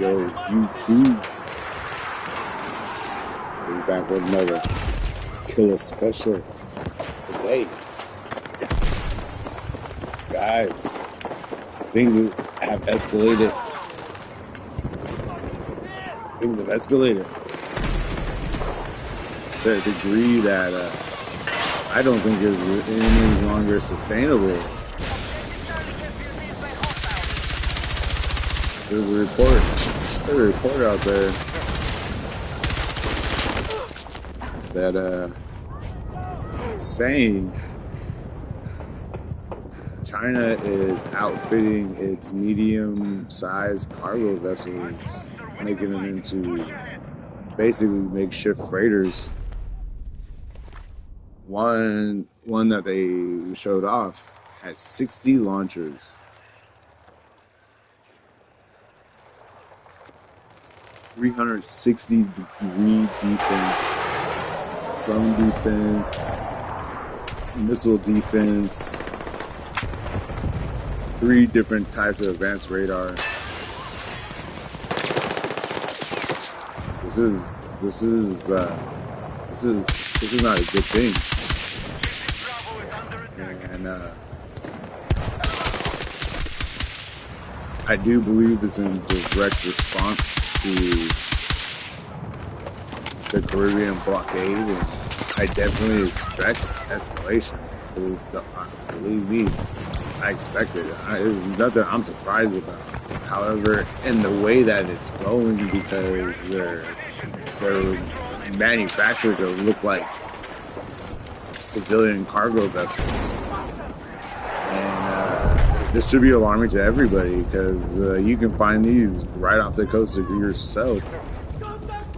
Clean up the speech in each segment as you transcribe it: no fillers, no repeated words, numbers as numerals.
Yo, YouTube. We're back with another killer special today. Guys, things have escalated. Things have escalated to a degree that I don't think is any longer sustainable. There's a report out there that saying China is outfitting its medium-sized cargo vessels, making them into basically makeshift freighters. One that they showed off had 60 launchers. 360-degree defense, drone defense, missile defense, 3 different types of advanced radar. This is not a good thing. And I do believe it's in direct response to the Caribbean blockade, and I definitely expect escalation. Believe me, I expect it. There's nothing I'm surprised about. However, in the way that it's going, because they're manufactured to look like civilian cargo vessels. And this should be alarming to everybody, because you can find these right off the coast of yourself.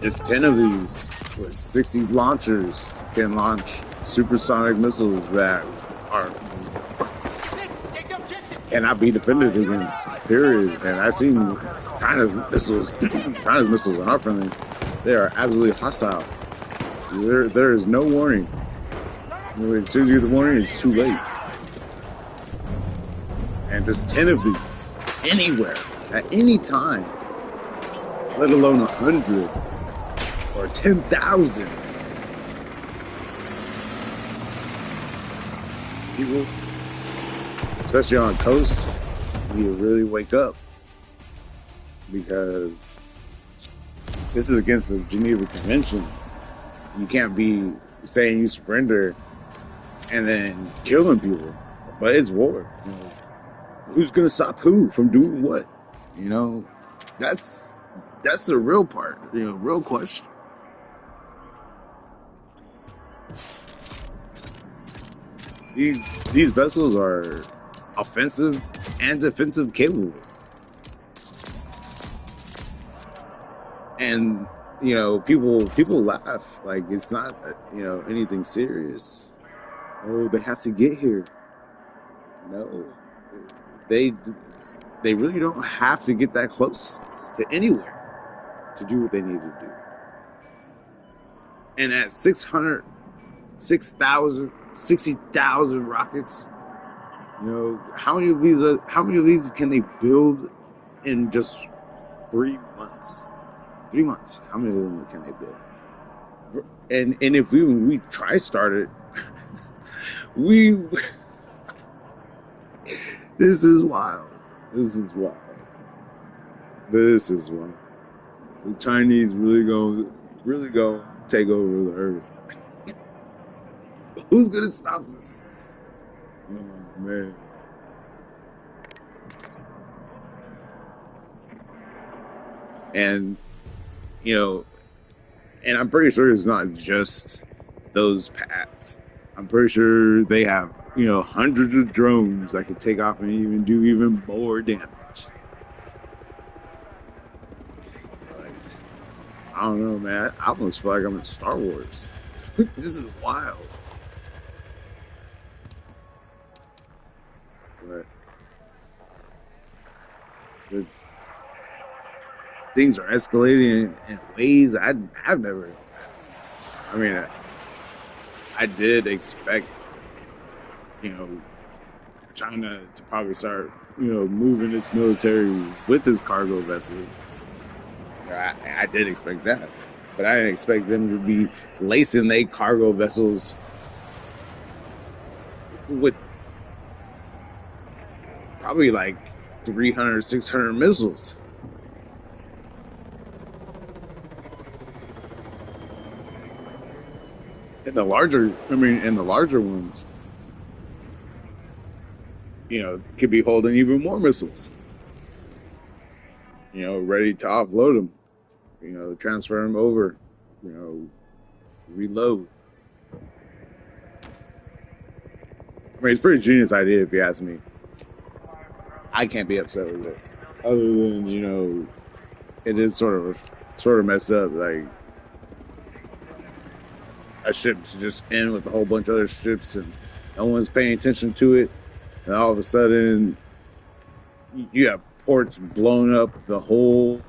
There's 10 of these with 60 launchers can launch supersonic missiles that cannot be defended against, period. And I've seen China's missiles. China's missiles are not friendly. They are absolutely hostile. There is no warning. As soon as you get the warning, it's too late. And there's 10 of these anywhere at any time, let alone 100 or 10,000 people, especially on the coast. You really wake up, because this is against the Geneva Convention. You can't be saying you surrender and then killing people, but it's war. You know, who's gonna stop who from doing what? You know, that's the real part. You know, real question. These vessels are offensive and defensive capable. And, you know, people laugh like it's not, anything serious. Oh, they have to get here. No, they really don't have to get that close to anywhere to do what they need to do. And at 600, 6,000, 60,000 rockets, you know, how many of these can they build in just 3 months? 3 months. How many of them can they build? And if we try started, this is wild. This is wild. This is wild. The Chinese really go take over the earth. Who's gonna stop this? Oh man. And and I'm pretty sure it's not just those pads. I'm pretty sure they have, hundreds of drones that could take off and even do even more damage. Like, I don't know, man. I almost feel like I'm in Star Wars. This is wild. But things are escalating in ways that I've never. I mean, I did expect, China to probably start, moving its military with its cargo vessels. I did expect that, but I didn't expect them to be lacing their cargo vessels with probably like 300, 600 missiles. And the larger ones, could be holding even more missiles, ready to offload them, transfer them over, reload. I mean, it's a pretty genius idea if you ask me. I can't be upset with it. Other than, it is sort of messed up. Like, a ship's just in with a whole bunch of other ships and no one's paying attention to it. And all of a sudden, you have ports blown up the whole,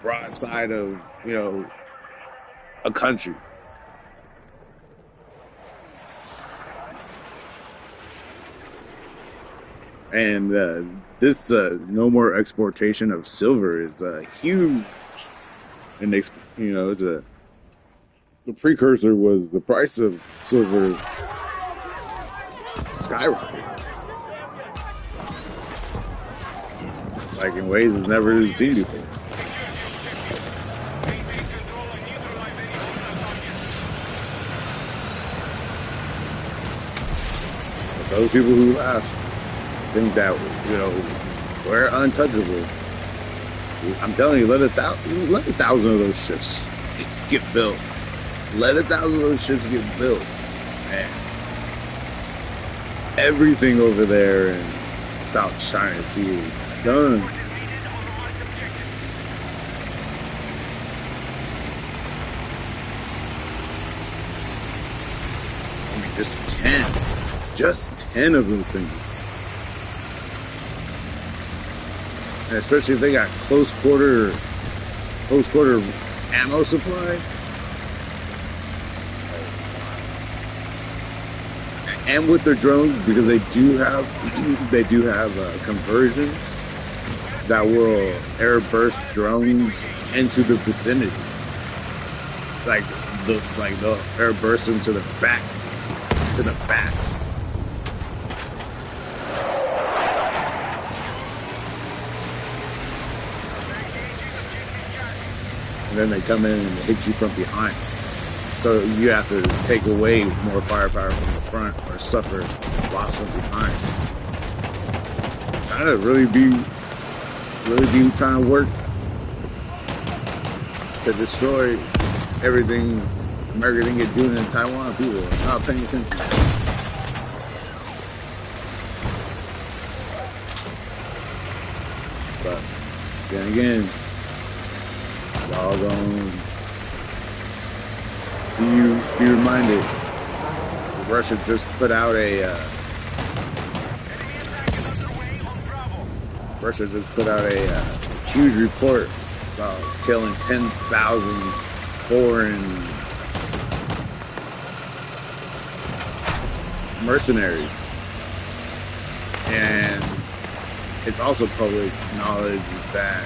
broadside of, a country. And this no more exportation of silver is huge. And, it's the precursor was the price of silver skyrocket. Like in ways it's never been seen before. But those people who laugh think that, we're untouchable. I'm telling you, let 1,000 of those ships get built. Let 1,000 of those ships get built. Man. Everything over there in South China Sea is done. I mean, just 10 of those things. And especially if they got close quarter ammo supply. And with their drones, because they do have conversions that will air burst drones into the vicinity, like they'll air burst them to the back. And then they come in and hit you from behind. So you have to take away more firepower from the front or suffer loss from behind. China really be trying to work to destroy everything America didn't get doing in Taiwan. People are not paying attention. But then again, y'all gonna be reminded. Russia just put out a huge report about killing 10,000 foreign mercenaries, and it's also public knowledge that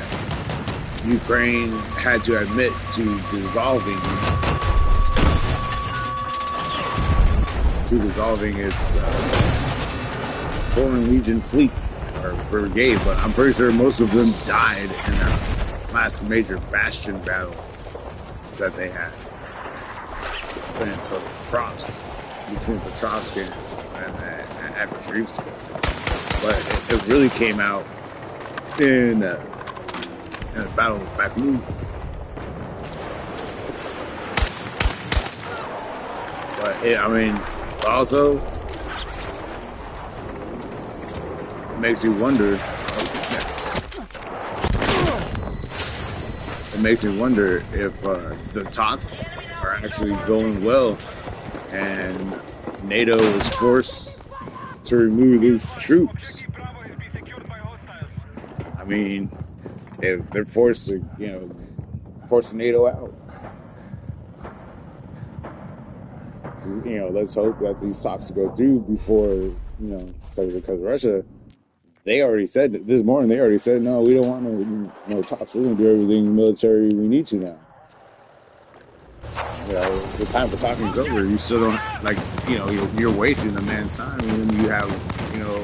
Ukraine had to admit to dissolving its Foreign Legion fleet or brigade, but I'm pretty sure most of them died in that last major bastion battle that they had between Petrovsk and Petrovsk. But it really came out in the Battle of Bakhmut. But also, it makes you wonder. It makes me wonder if the talks are actually going well, and NATO is forced to remove its troops. I mean, if they're forced to, force the NATO out. Let's hope that these talks go through before, because Russia They already said this morning. They already said no. We don't want no talks. We're gonna do everything military we need to now. You know, the time for talking is over. You still don't like. You know, you're wasting the man's time. And then you have, you know,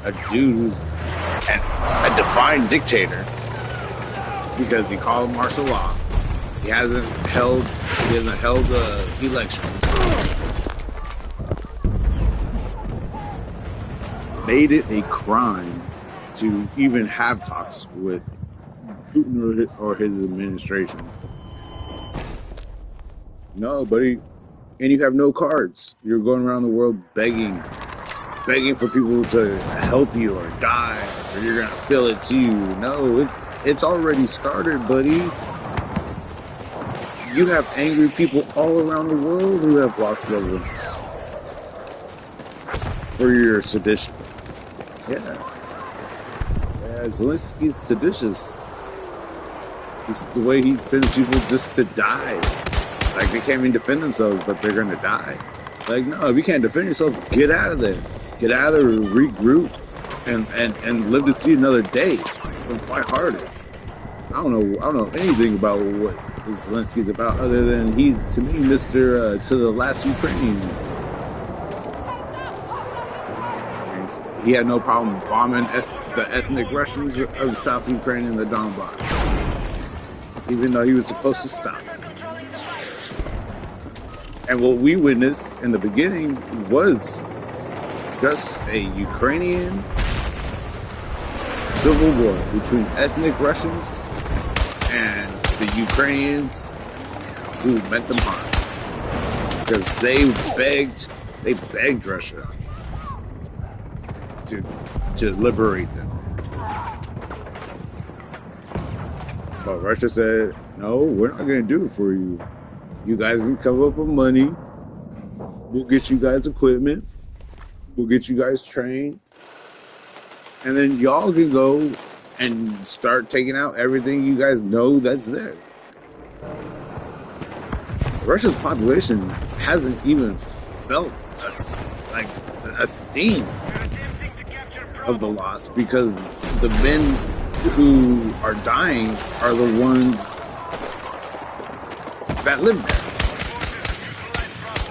a dude who's a defined dictator because he called martial law. He hasn't held elections. Made it a crime to even have talks with Putin or his administration. No, buddy. And you have no cards. You're going around the world begging for people to help you or die, or you're gonna feel it too. No, it's already started, buddy. You have angry people all around the world who have lost loved ones for your sedition. Yeah, Zelensky's seditious. The way he sends people just to die. Like, they can't even defend themselves, but they're gonna die. Like, no, if you can't defend yourself, get out of there. Get out of there, regroup, and live to see another day. And fight harder. I don't know anything about what Zelensky's about, other than he's, to me, Mr. To the last Ukrainian. He had no problem bombing the ethnic Russians of South Ukraine and the Donbass, even though he was supposed to stop. And what we witnessed in the beginning was just a Ukrainian civil war between ethnic Russians and the Ukrainians who meant them harm, because they begged Russia to liberate them. But Russia said, no, we're not going to do it for you. You guys can come up with money. We'll get you guys equipment. We'll get you guys trained. And then y'all can go and start taking out everything you guys know that's there. Russia's population hasn't even felt a sting of the loss, because the men who are dying are the ones that live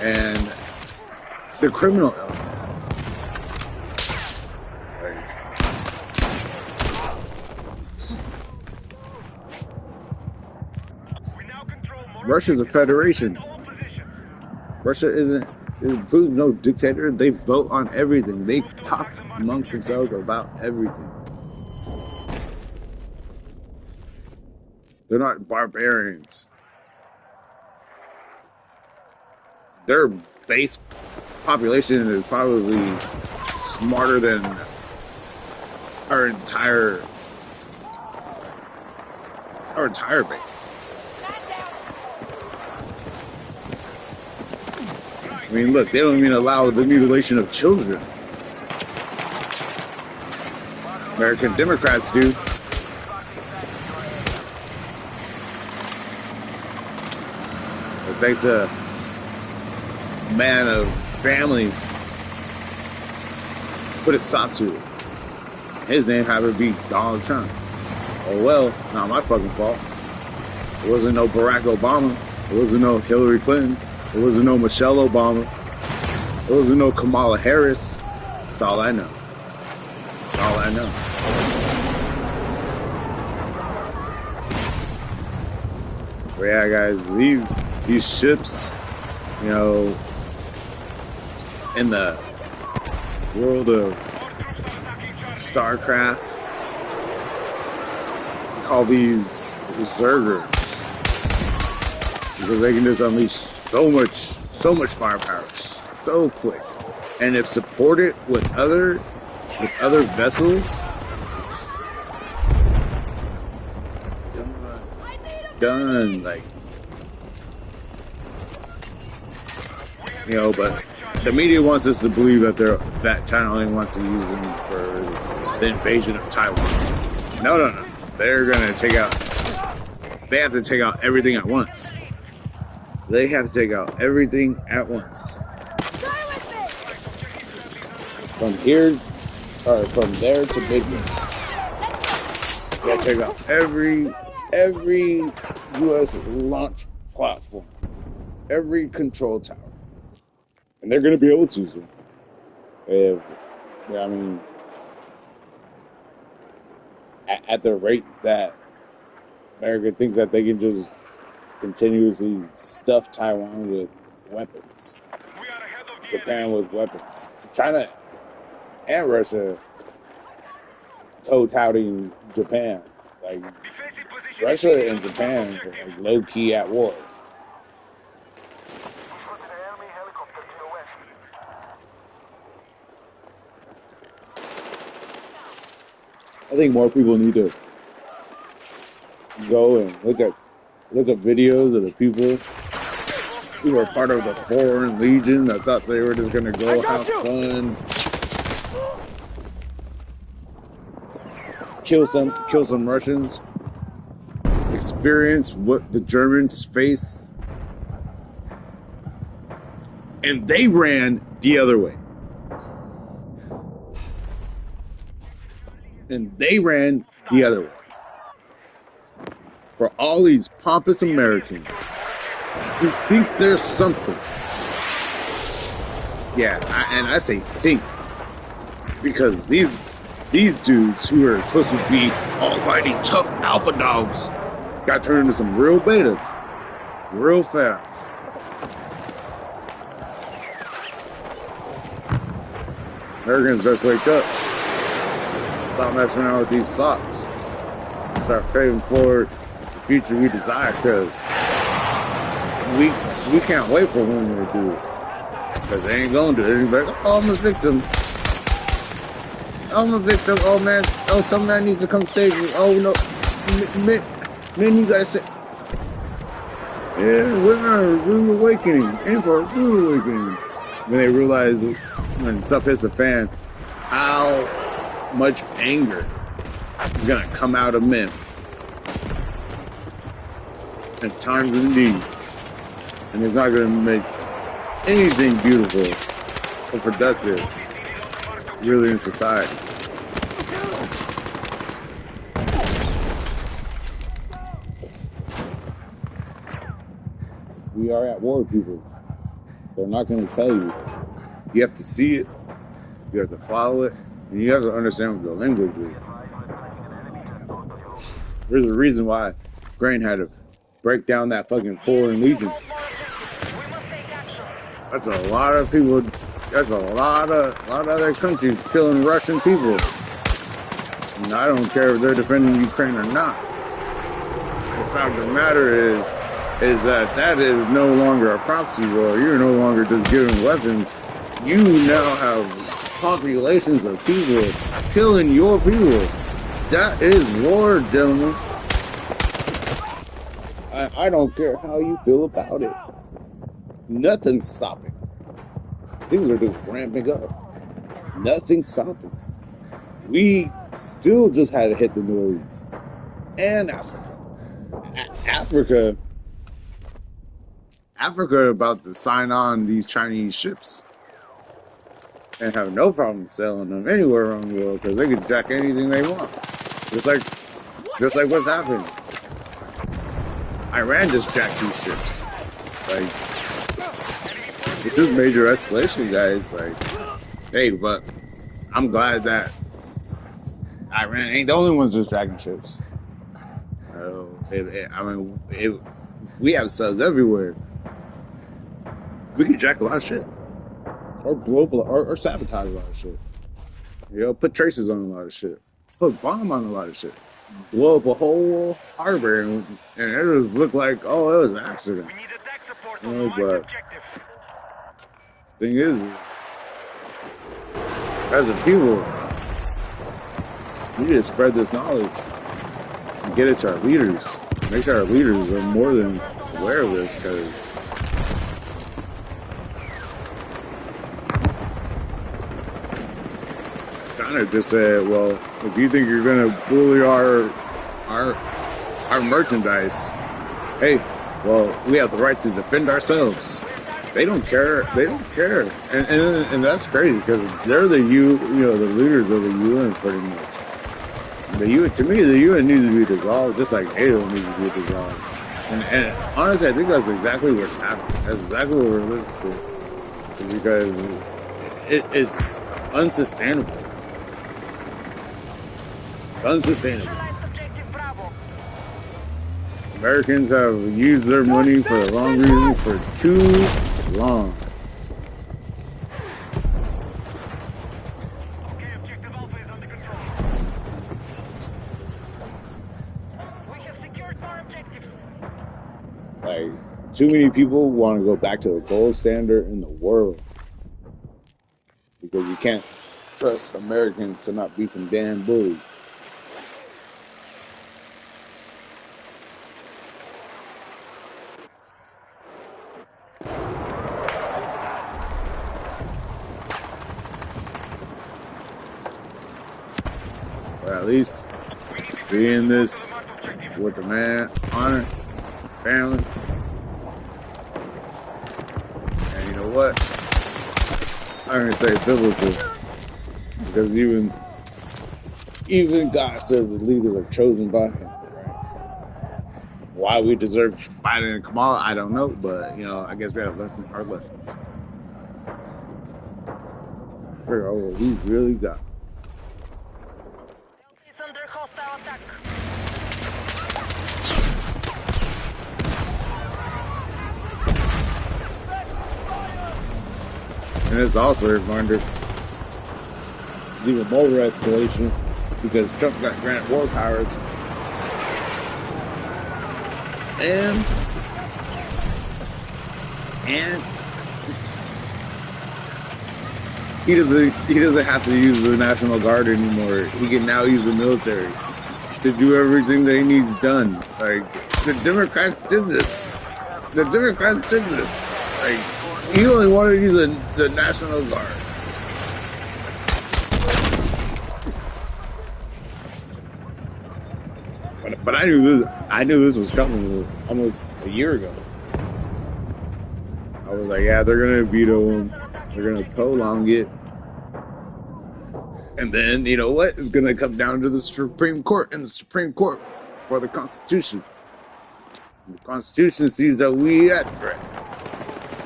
there, and the criminal element. Russia's a federation. Russia isn't Putin's no dictator. They vote on everything. They talk amongst themselves about everything. They're not barbarians. Their base population is probably smarter than our entire base. I mean, look, they don't even allow the mutilation of children. American Democrats do. But thanks to a man of family, put a stop to it. His name happened to be Donald Trump. Oh well, not my fucking fault. It wasn't no Barack Obama. It wasn't no Hillary Clinton. It wasn't no Michelle Obama. It wasn't no Kamala Harris. That's all I know. That's all I know. But yeah, guys, these ships, you know, in the world of StarCraft, we call these Zergers, because they can just unleash so much firepower so quick, and if supported with other vessels, done. Like, you know, but the media wants us to believe that China only wants to use them for the invasion of Taiwan. No. They're gonna take out. They have to take out everything at once. They have to take out everything at once. From here or from there to Midway. Yeah, check out every U.S. launch platform, every control tower, and they're going to be able to. So if, yeah, I mean, at the rate that America thinks that they can just continuously stuff Taiwan with weapons, Japan with weapons, China and Russia toe-touting Japan. Like, Russia and Japan are like low-key at war. I think more people need to go and look at videos of the people who were part of the Foreign Legion that thought they were just gonna go have fun, kill some Russians, experience what the Germans face, and they ran the other way. And they ran the other way. For all these pompous Americans who think there's something. Yeah, I say think. Because these dudes who are supposed to be almighty tough alpha dogs got turned into some real betas. Real fast. Americans just wake up. Stop messing around with these thoughts. Start craving forward the future we desire, because we can't wait for women to do it. Because they ain't gonna do it. They're like, oh, I'm a victim. I'm a victim. Oh man, oh, some man needs to come save me. Oh no, men, you gotta say. Yeah, women are a rude awakening. Aim for a rude awakening. When they realize, when stuff hits the fan, how much anger is gonna come out of men at times of need, and it's not gonna make anything beautiful or productive really in society. We are at war, people. They're not going to tell you. You have to see it, you have to follow it, and you have to understand what the language is. There's a reason why Grain had to break down that fucking Foreign Legion. That's a lot of people. That's a lot of other countries killing Russian people. And I don't care if they're defending Ukraine or not. The fact of the matter is that is no longer a proxy war. You're no longer just giving weapons. You now have populations of people killing your people. That is war, gentlemen. I don't care how you feel about it. Nothing's stopping. Things are just ramping up. Nothing's stopping. We still just had to hit the Middle East and Africa. Africa about to sign on these Chinese ships and have no problem selling them anywhere around the world, because they can jack anything they want. Just like what's happening. Iran just jacked these ships. Like, this is major escalation, guys. Like, hey, but I'm glad that Iran ain't the only ones just jacking ships. We have subs everywhere. We can jack a lot of shit, or blow up, or sabotage a lot of shit. You know, put traces on a lot of shit, put bomb on a lot of shit, blow up a whole harbor, and it would look like, oh, it was an accident. You know, but thing is, as a people, we need to spread this knowledge and get it to our leaders. Make sure our leaders are more than aware of this, because China just said, well, if you think you're gonna bully our merchandise, hey, well, we have the right to defend ourselves. They don't care. They don't care, and that's crazy because they're the the leaders of the UN pretty much. The UN, to me, the UN needs to be dissolved, just like NATO needs to be dissolved. And honestly, I think that's exactly what's happening. That's exactly what we're living through, because it's unsustainable. It's unsustainable. Americans have used their money for the wrong reason for too long. Okay, objective Alpha is under control. We have secured more objectives. Like, too many people want to go back to the gold standard in the world because you can't trust Americans to not be some damn bullies. Or at least be in this with the man, honor, family. And you know what? I'm gonna say biblical, because even God says the leaders are chosen by Him. Right? Why we deserve Biden and Kamala, I don't know, but I guess we have to learn some hard lessons. Figure out what we really got. It's under hostile attack. And it's also a reminder of even more escalation because Trump got granted war powers. And he doesn't have to use the National Guard anymore. He can now use the military to do everything that he needs done. Like, the Democrats did this. Like, he only wanted to use the National Guard. But I knew this was coming almost a year ago. I was like, yeah, they're gonna veto him. They're gonna prolong it. And then, you know what? It's gonna come down to the Supreme Court, and the Supreme Court for the Constitution. The Constitution sees that we at threat.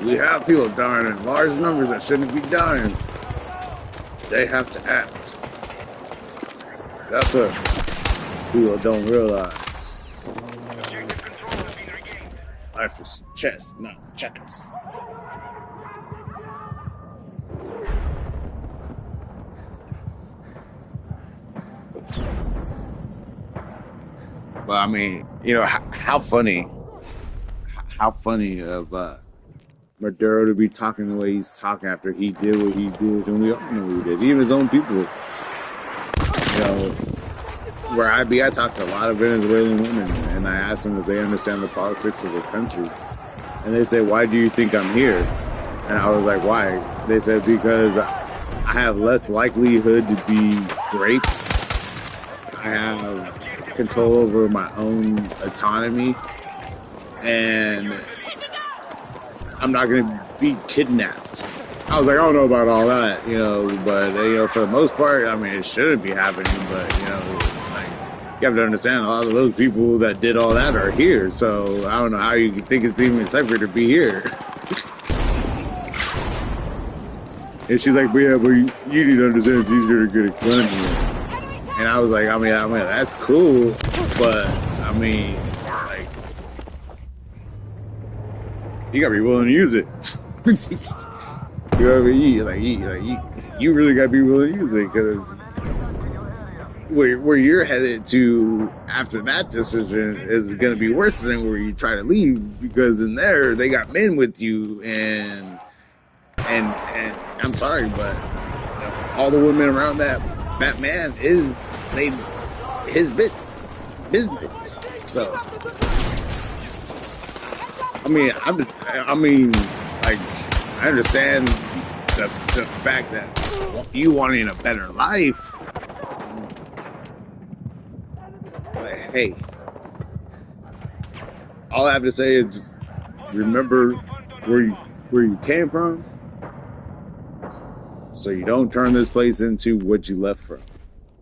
We have people dying in large numbers that shouldn't be dying. They have to act. That's what people don't realize. Objective control has been regained. Life is chess, not checkers. But I mean, how funny of Maduro to be talking the way he's talking after he did what he did, and we all know he did. Even his own people. Where I talk to a lot of Venezuelan women, and I ask them if they understand the politics of the country, and they say, "Why do you think I'm here?" And I was like, "Why?" They said, "Because I have less likelihood to be raped. I have control over my own autonomy, and I'm not going to be kidnapped." I was like, I don't know about all that, but for the most part, I mean, it shouldn't be happening, but you have to understand, a lot of those people that did all that are here, so I don't know how you think it's even safer to be here. And she's like, but you need to understand it's easier to get a gun here. And I was like, I mean, that's cool, but I mean, you gotta be willing to use it. You know what I mean? You really gotta be willing to use it, because where you're headed to after that decision is gonna be worse than where you try to leave, because in there they got men with you, and I'm sorry, but all the women around that man is his business. So I mean, I understand the fact that you wanting a better life, but hey, all I have to say is just remember where you came from, so you don't turn this place into what you left from.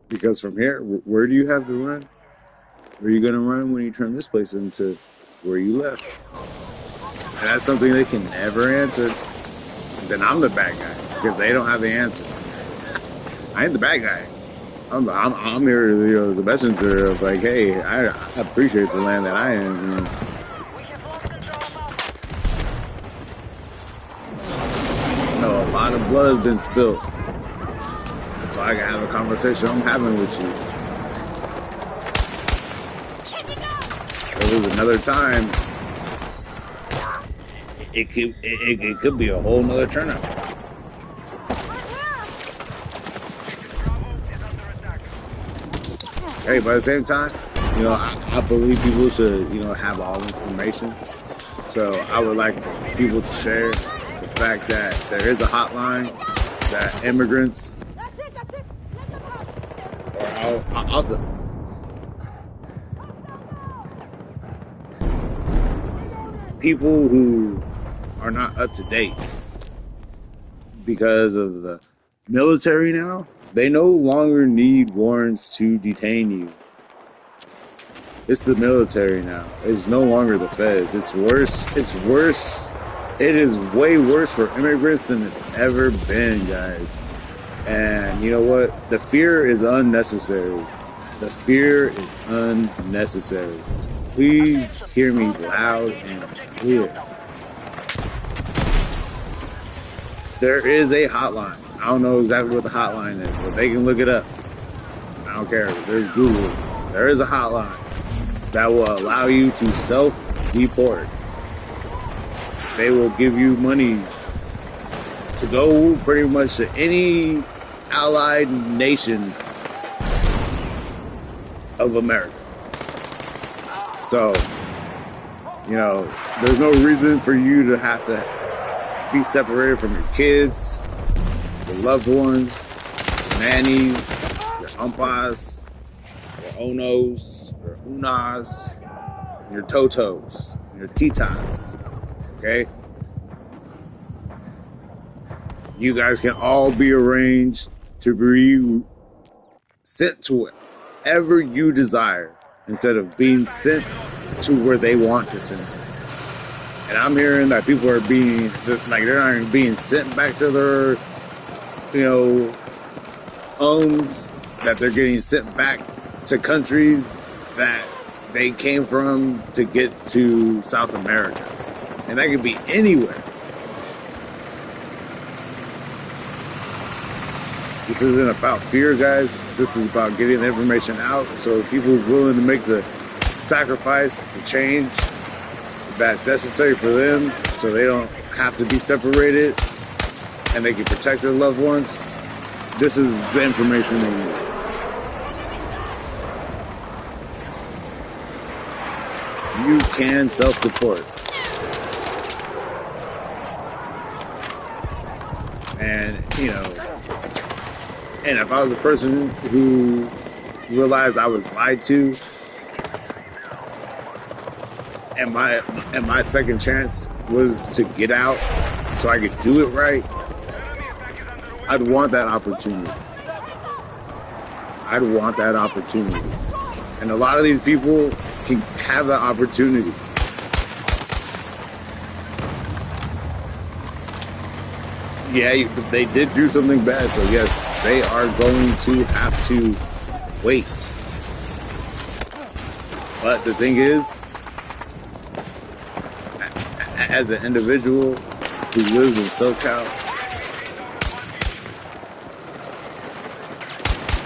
Because from here, where do you have to run? Where are you going to run when you turn this place into where you left? And that's something they can never answer. Then I'm the bad guy because they don't have the answer. I ain't the bad guy. I'm here, as a messenger of like, hey, I appreciate the land that I am. We have lost control of Alpha. You know, a lot of blood has been spilled, so I can have a conversation I'm having with you. There was another time. It could be a whole nother turnout. Hey, but at the same time, you know, I believe people should, you know, have all information. So I would like people to share the fact that there is a hotline that immigrants, or also people who are not up to date because of the military now, they no longer need warrants to detain you. It's the military now. It's no longer the feds. It's worse. It's worse. It is way worse for immigrants than it's ever been, guys. And you know what? The fear is unnecessary. The fear is unnecessary. Please hear me loud and clear. There is a hotline. I don't know exactly what the hotline is, but they can look it up. I don't care. There's Google. There is a hotline that will allow you to self-deport. They will give you money to go pretty much to any allied nation of America. So, you know, there's no reason for you to have to be separated from your kids, your loved ones, your nannies, your umpas, your onos, your unas, your totos, your titas. Okay? You guys can all be arranged to be sent to wherever you desire instead of being sent to where they want to send you. And I'm hearing that people are being, like, they're not even being sent back to their, you know, homes, that they're getting sent back to countries that they came from to get to South America. And that could be anywhere. This isn't about fear, guys. This is about getting the information out so people are willing to make the sacrifice, the change that's necessary for them so they don't have to be separated and they can protect their loved ones. This is the information they need. You can self-deport. And, you know, and if I was a person who realized I was lied to, and my second chance was to get out so I could do it right, I'd want that opportunity. I'd want that opportunity. And a lot of these people can have that opportunity. Yeah, they did do something bad, so yes, they are going to have to wait. But the thing is, as an individual who lives in SoCal,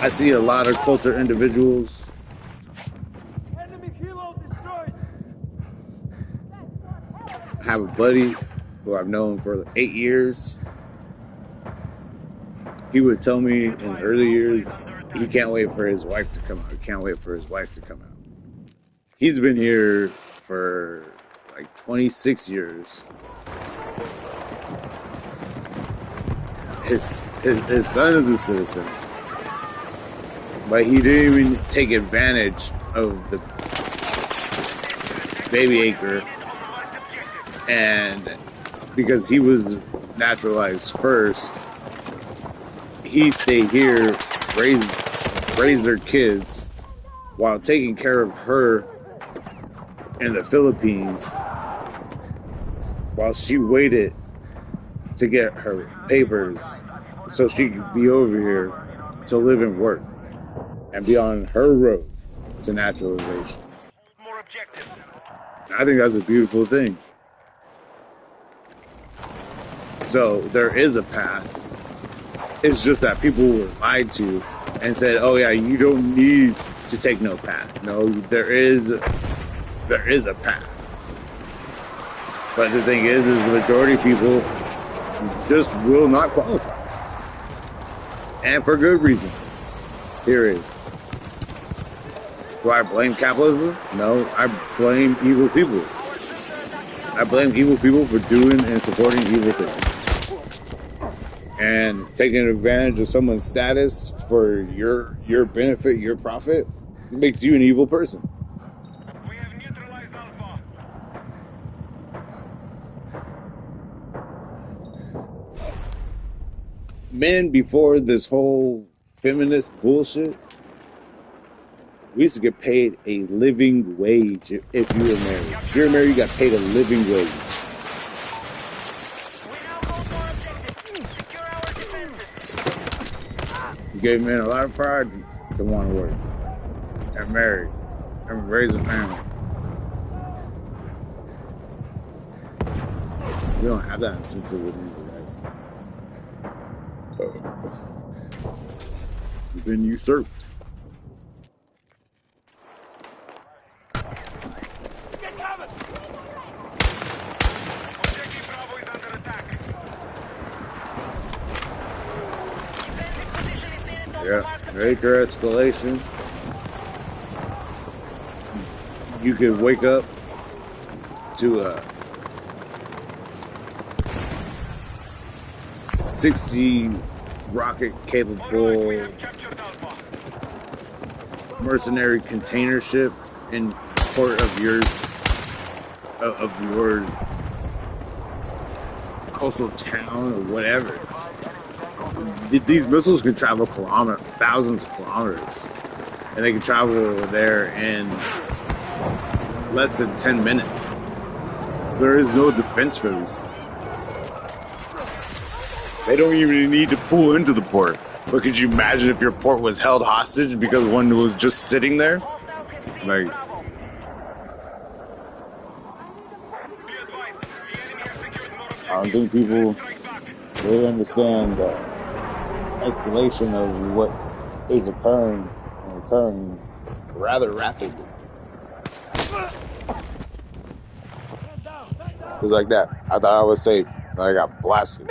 I see a lot of culture individuals I have a buddy who I've known for 8 years. He would tell me in the early years, he can't wait for his wife to come out. He can't wait for his wife to come out. He's been here for like 26 years. His son is a citizen, but he didn't even take advantage of the baby acre and because he was naturalized first, he stayed here, raised their kids while taking care of her in the Philippines while she waited to get her papers so she could be over here to live and work and be on her road to naturalization. More objectives. I think that's a beautiful thing. So there is a path. It's just that people were lied to and said, "Oh yeah, you don't need to take no path." No, there is a path. But the thing is the majority of people just will not qualify, and for good reason. Period. Do I blame capitalism? No, I blame evil people. I blame evil people for doing and supporting evil things. And taking advantage of someone's status for your benefit, your profit, makes you an evil person. We have neutralized Alpha. Men, before this whole feminist bullshit, we used to get paid a living wage if you were married. If you're married, you got paid a living wage. We now hold more objectives. Secure our defenses. You gave men a lot of pride to want to work and marry and raise a family. We don't have that incentive with you guys. You've been usurped. Get covered. Objective Bravo is under attack. Defensive position is needed on the Yeah, mark. major escalation. You could wake up to a 60 rocket capable We have captured Alpha. mercenary container ship in port of your coastal town or whatever. These missiles can travel thousands of kilometers, and they can travel there in less than 10 minutes. There is no defense for these things. They don't even need to pull into the port. But could you imagine if your port was held hostage because one was just sitting there? Hostiles have seized Like, Bravo. Be advised, the enemy has secured more objectives. I don't think people Strike back. really understand the escalation of what is occurring and occurring rather rapidly. It was like that. I thought I was safe. And I got blasted.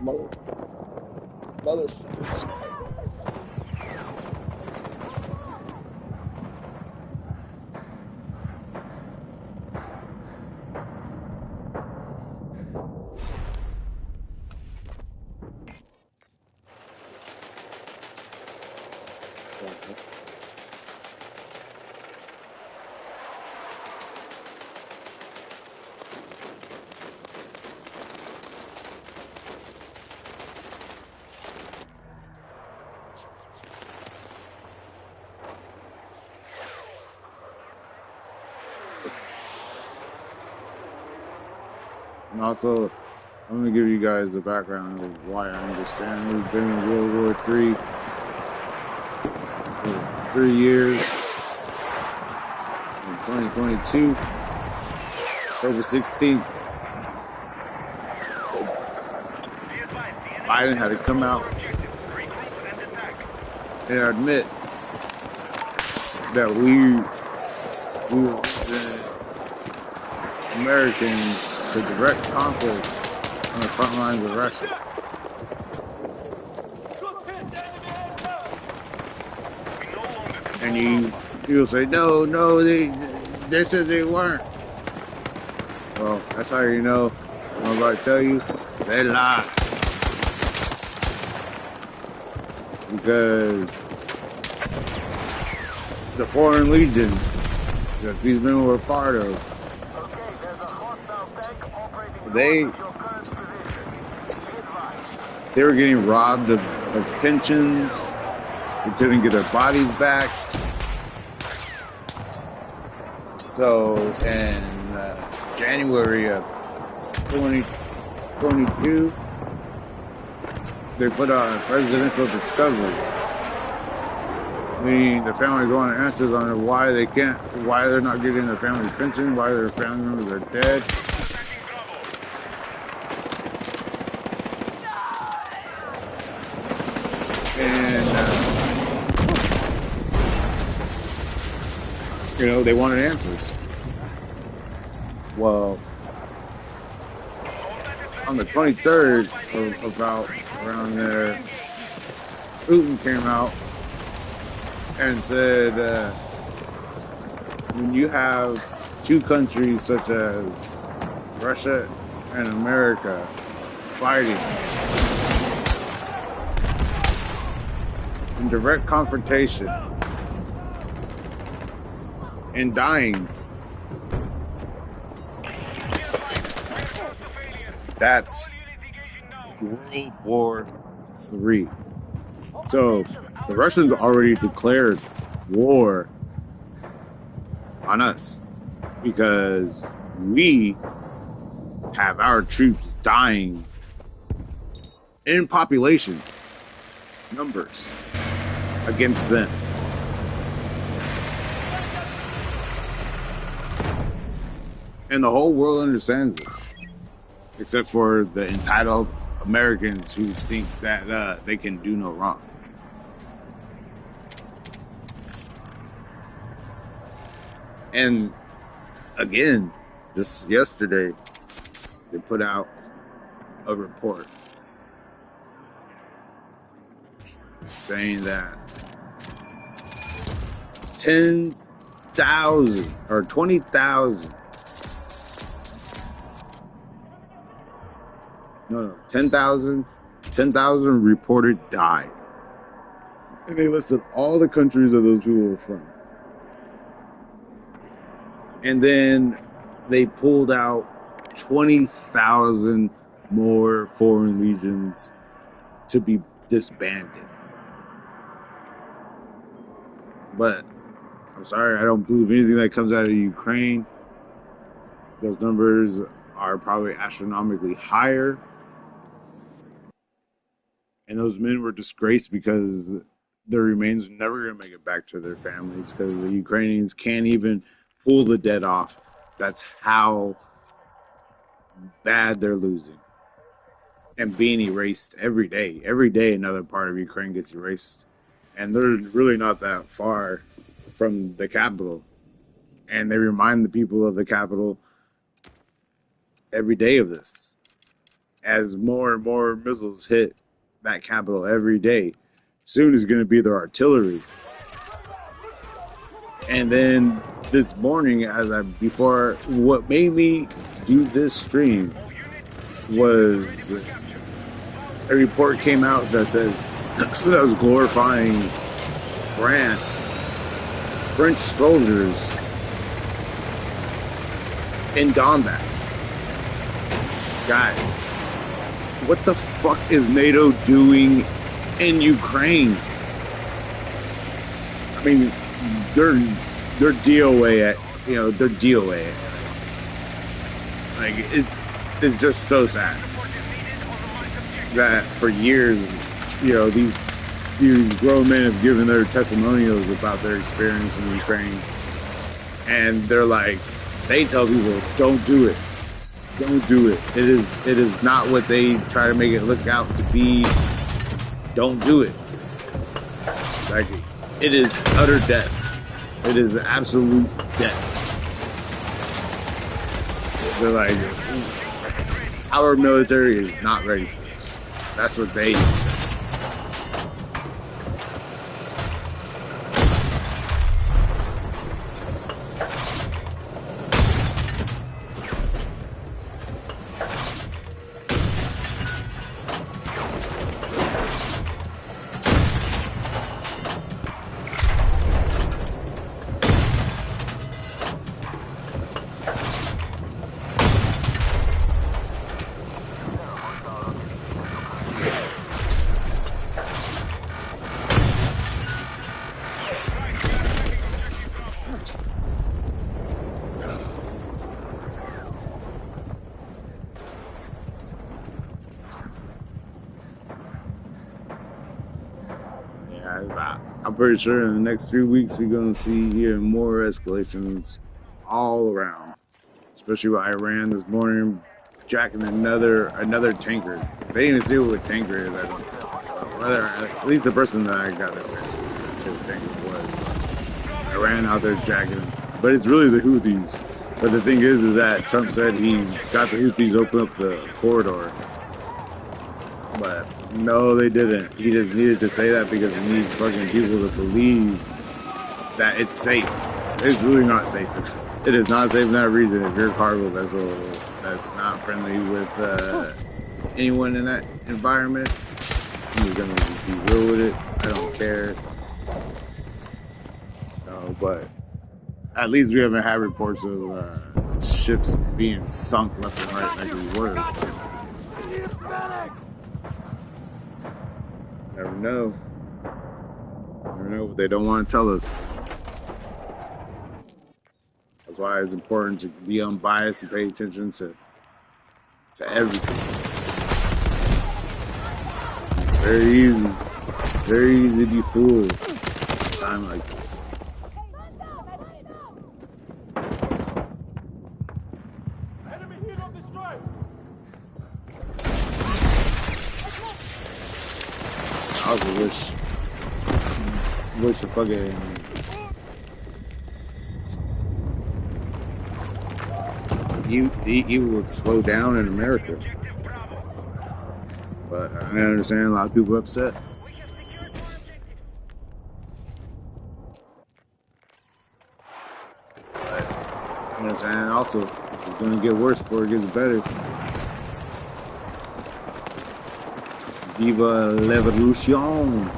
Motherfuckers. And also, I'm going to give you guys the background of why I understand. We've been in World War III for 3 years. In 2022, October 16th, Biden had to come out and admit that we were using Americans to direct conflict on the front lines of Russia. And you'll say, no, they said they weren't. Well, that's how you know. I'm about to tell you, they lie. Because the Foreign Legion that these men were part of, they were getting robbed of pensions. They couldn't get their bodies back. So in January of 2022, they put out a presidential discovery, meaning the families want answers on why they're not getting their family pension, why their family members are dead. And they wanted answers. Well, on the 23rd, or about around there, Putin came out and said, when you have two countries such as Russia and America fighting in direct confrontation and dying, that's World War III. So the Russians already declared war on us because we have our troops dying in population numbers against them. And the whole world understands this, except for the entitled Americans who think that they can do no wrong. And again, just yesterday, they put out a report saying that 10,000 or 20,000, 10,000 reported died. And they listed all the countries that those people were from. And then they pulled out 20,000 more foreign legions to be disbanded. But I'm sorry, I don't believe anything that comes out of Ukraine. Those numbers are probably astronomically higher. And those men were disgraced because their remains are never going to make it back to their families because the Ukrainians can't even pull the dead off. That's how bad they're losing and being erased every day. Every day another part of Ukraine gets erased. And they're really not that far from the capital. And they remind the people of the capital every day of this. as more and more missiles hit that capital every day. Soon is going to be their artillery. And then this morning, before what made me do this stream was a report came out that says that was glorifying French soldiers in Donbass. Guys, what the fuck is NATO doing in Ukraine? I mean, they're DOA at, they're DOA. Like, it's just so sad that for years, these grown men have given their testimonials about their experience in Ukraine, and they're like, they tell people, don't do it. Don't do it. It is not what they try to make it look out to be. Don't do it. Like, it is utter death. It is absolute death. They're like, our military is not ready for this. That's what they say. I'm pretty sure in the next 3 weeks we're going to see even more escalations all around, especially with Iran this morning jacking another tanker. They didn't even see what a tanker is. At least the person that I got there didn't see what a tanker was. Iran out there jacking, but it's really the Houthis. But the thing is that Trump said he's got the Houthis open up the corridor. But no, they didn't. He just needed to say that because he needs fucking people to believe that it's safe. It's really not safe. It is not safe in that region. If you're a cargo vessel that's not friendly with anyone in that environment, you're gonna be real with it. I don't care. No, but at least we haven't had reports of ships being sunk left and right like we were. Never know. Never know what they don't want to tell us. That's why it's important to be unbiased and pay attention to everything. Very easy to be fooled at a time like this. Enemy helo destroyed. I also wish the fucking evil would slow down in America. But I understand a lot of people are upset. But I understand also it's gonna get worse before it gets better. Viva l'evolution!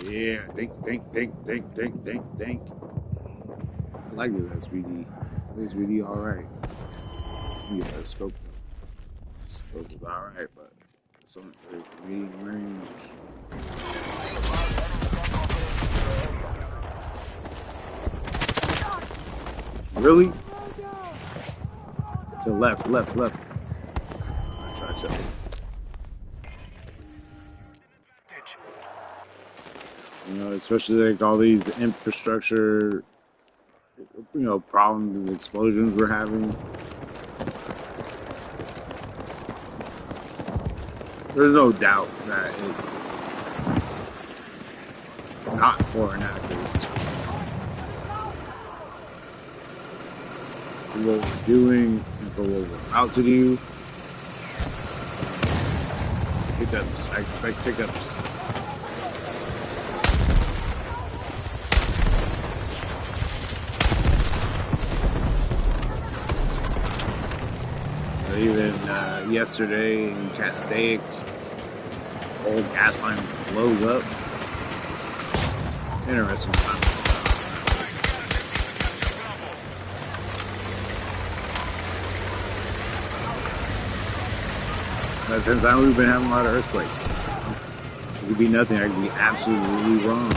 Yeah, think. I like this SVD. This SVD alright. Yeah, that scope. Scope is alright, but some there's medium range. Really? To left. I try to. Especially like all these infrastructure, problems, explosions we're having. There's no doubt that not foreign actors. For what we're doing and for what we're about to do. Hiccups. I expect hiccups. Even yesterday in Castaic, old gas line blows up. Interesting time. At the same time, we've been having a lot of earthquakes. It could be nothing. I could be absolutely wrong.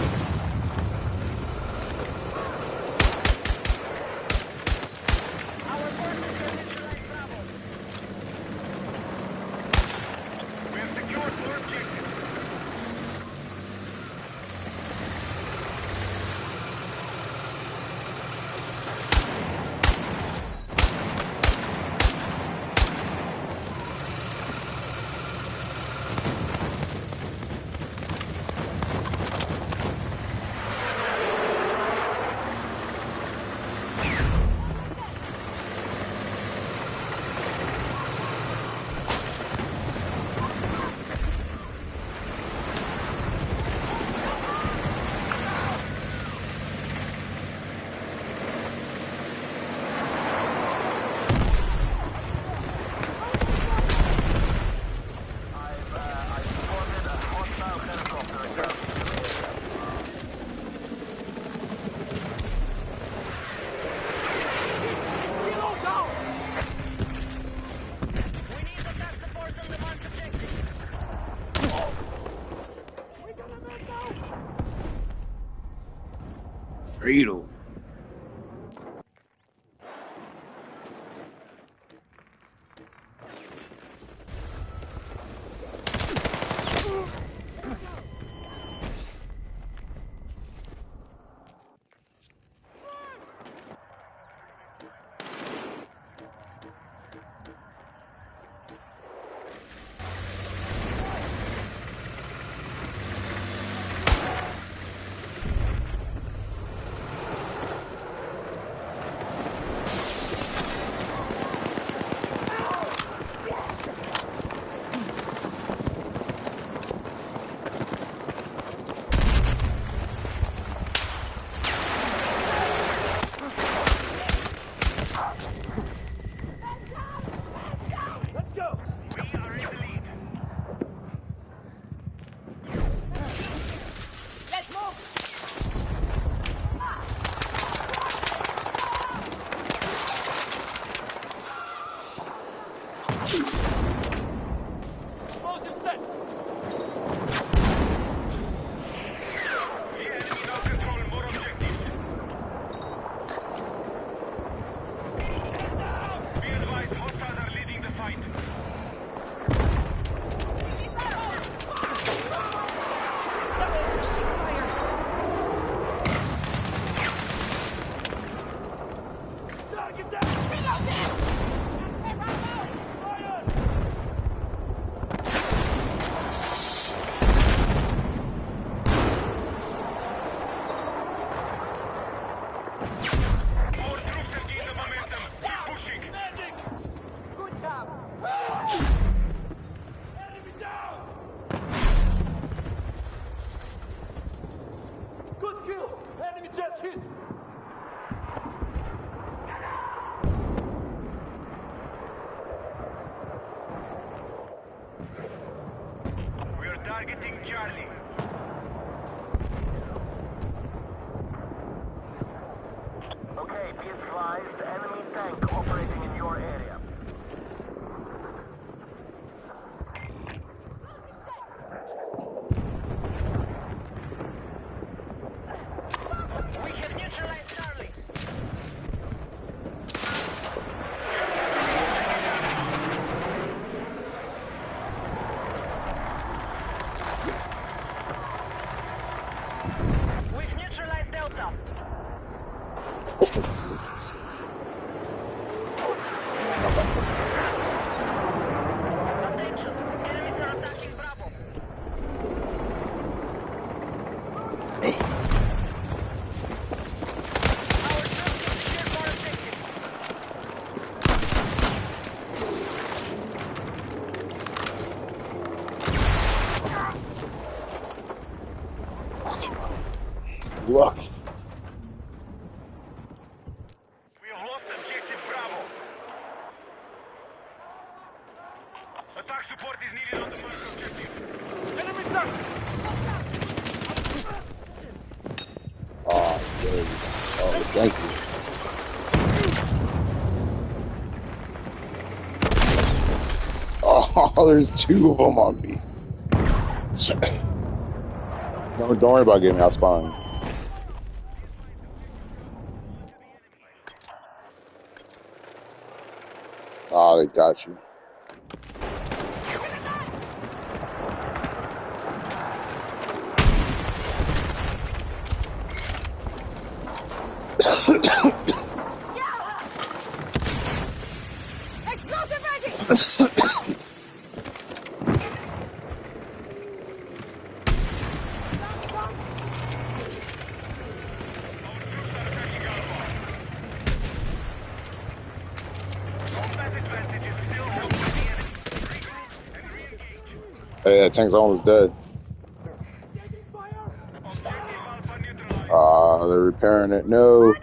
Fatal. Targeting Charlie. Okay, be advised, enemy tank operating in your area. We have neutralized Charlie. We've neutralized Delta. Attention, enemies are attacking Bravo. Look. We have lost objective Bravo. Attack support is needed on the mark objective. Enemy tank! Oh, good. Oh, thank you. Oh, there's two of them on me. Don't worry about getting out spawn. Oh, they got you. Explosive ready! Hey, that tank's almost dead. They're repairing it. No.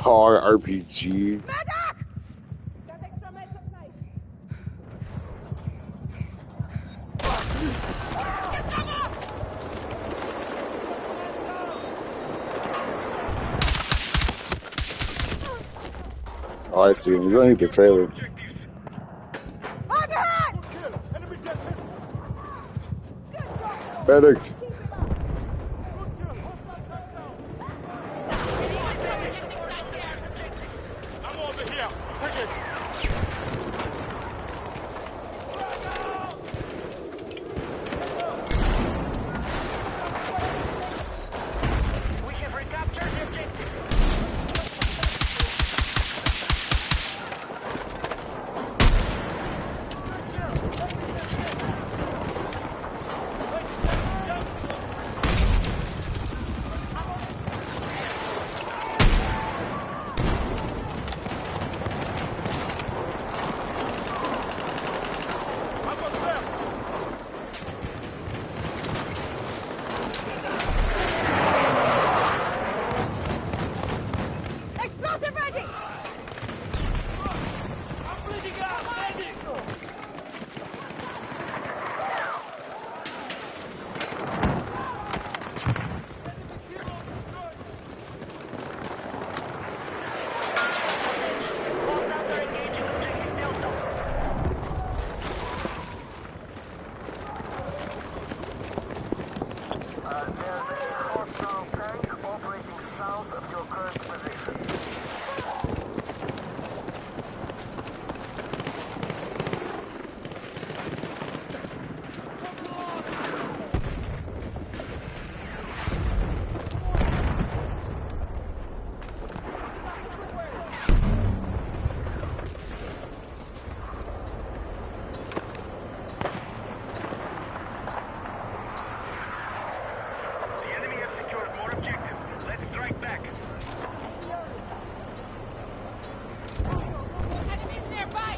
Oh, RPG. Oh, I see him. He's underneath the trailer. Medic. I'm over here. Push it. We have recaptured the objective. Explosive ready! I'm bleeding out. Medic! Hostiles are engaging objective Delta. There's a hostile tank operating south of your current position. The enemy have secured more objectives. Let's strike back. Enemies nearby!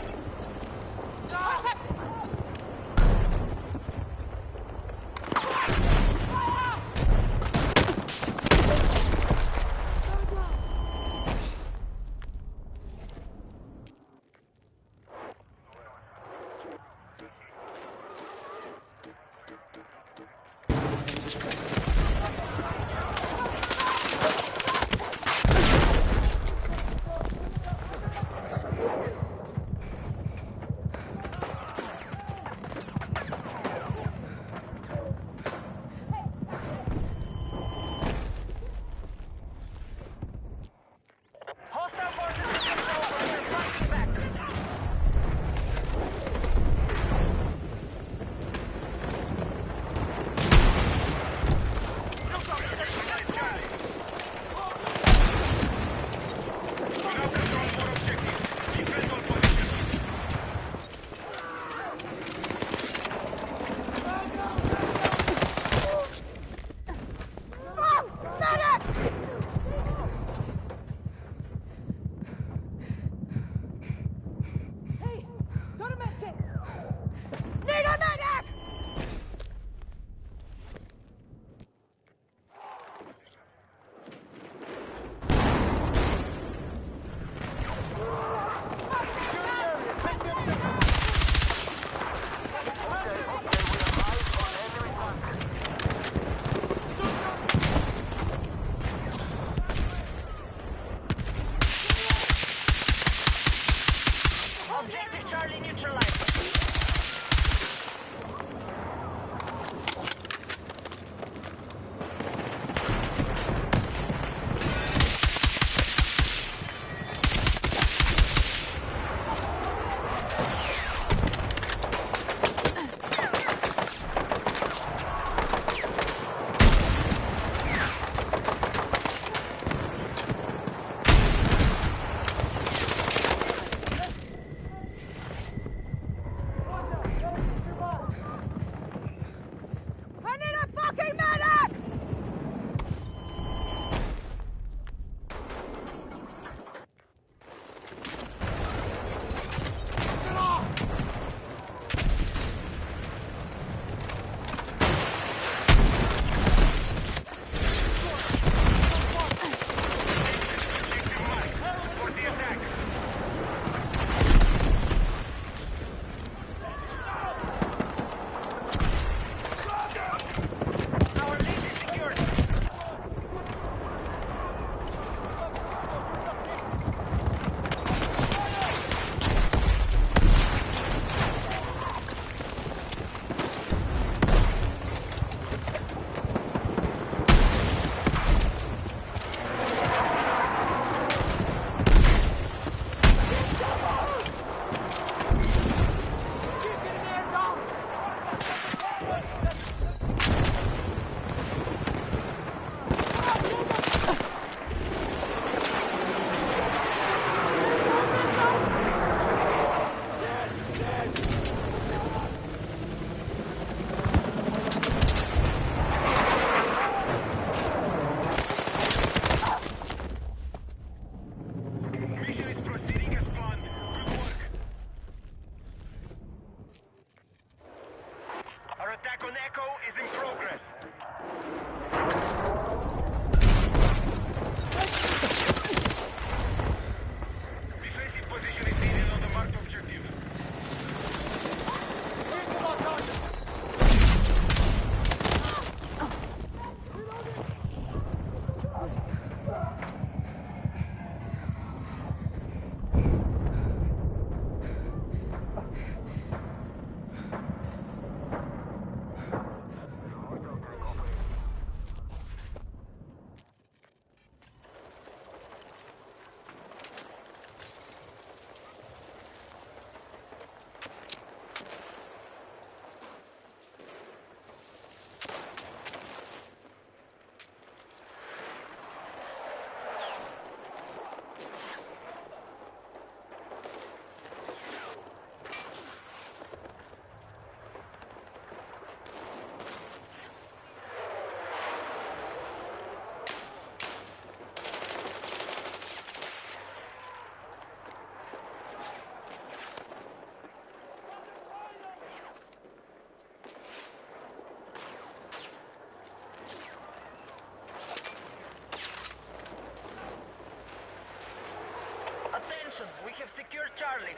have secured Charlie.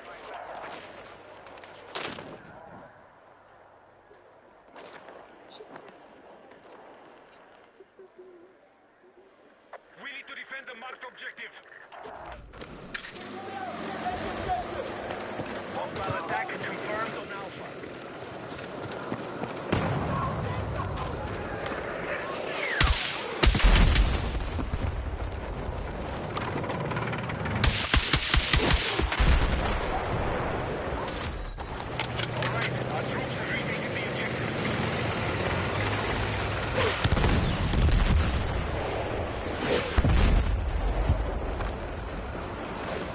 We need to defend the marked objective. Hostile attack confirmed on Alpha.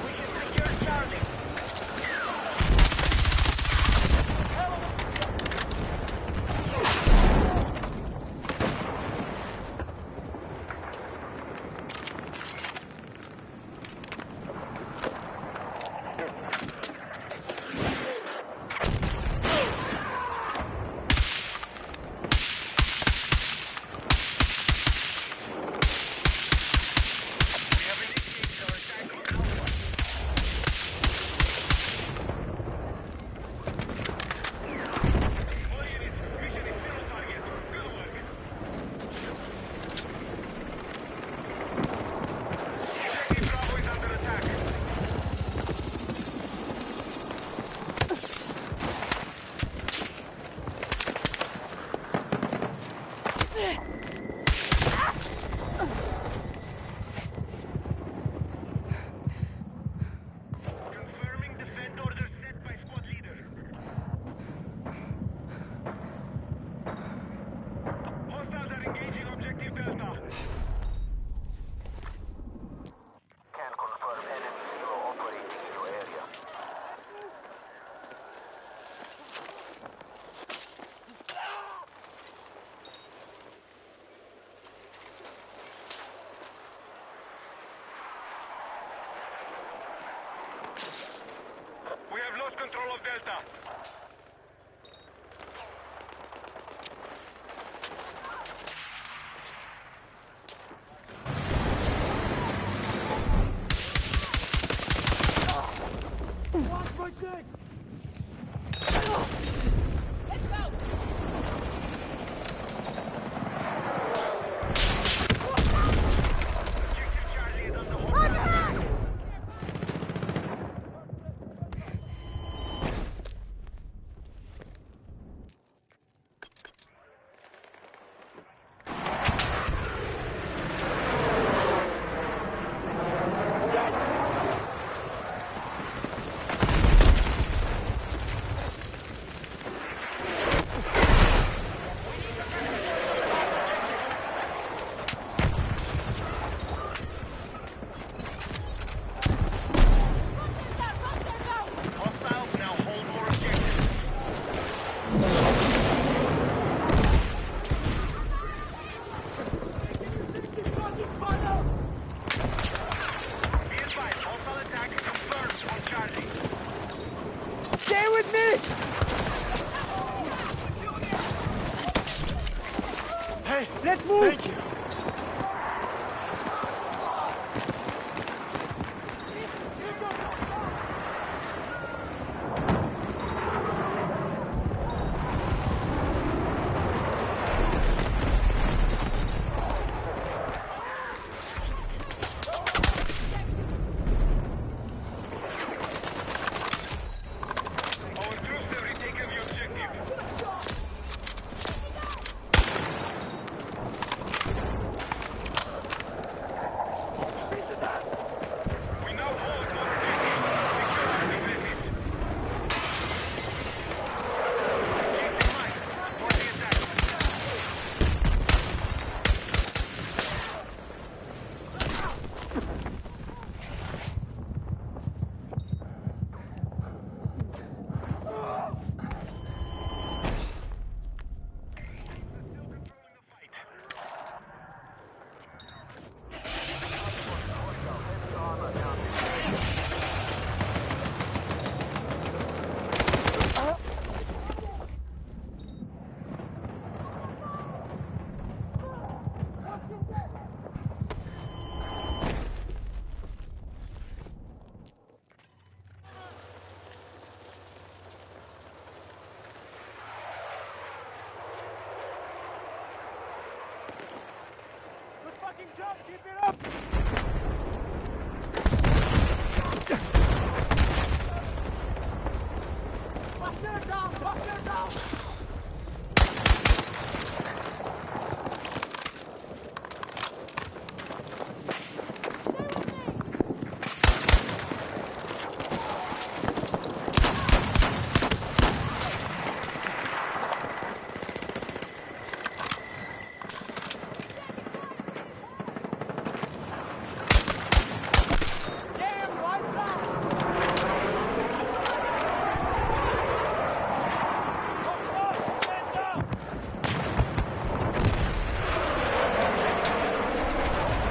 We have secured Charlie. We have initiated our attack on Alpha. All units, mission is still on target. Good work. Objective Bravo is under attack. Confirming defend order set by squad leader. Hostiles are engaging objective Delta. Can confirm enemy zero operating in your area. We have lost control of Delta. Let's go! Objective Charlie is under hostile. fucking job! Keep it up! Fuck down! Fuck down!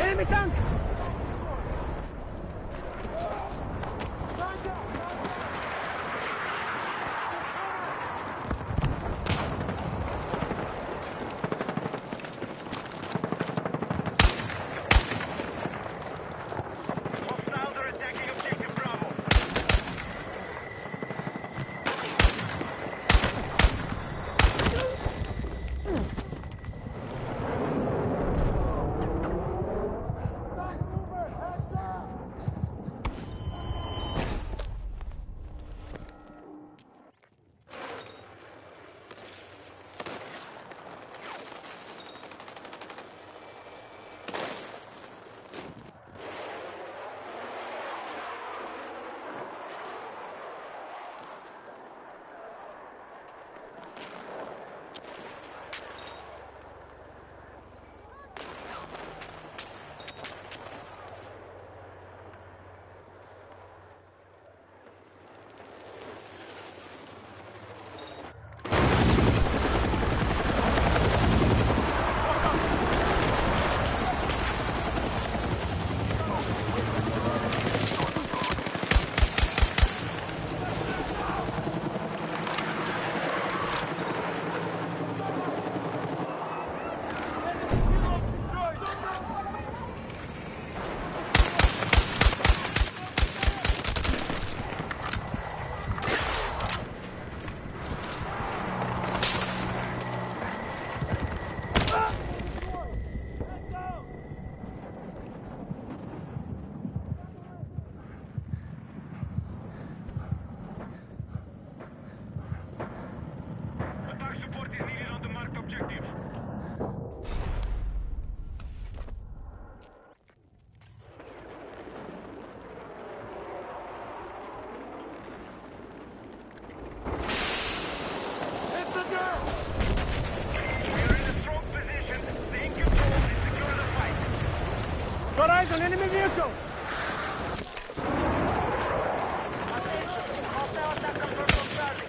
Enemy tank! Hostiles are attacking objective Bravo. Attack support is needed on the marked objective. Hit the girl! We are in a strong position. Stay in control and secure the fight. Got eyes on enemy vehicle! Attention! Hostile attack confirmed on Charlie.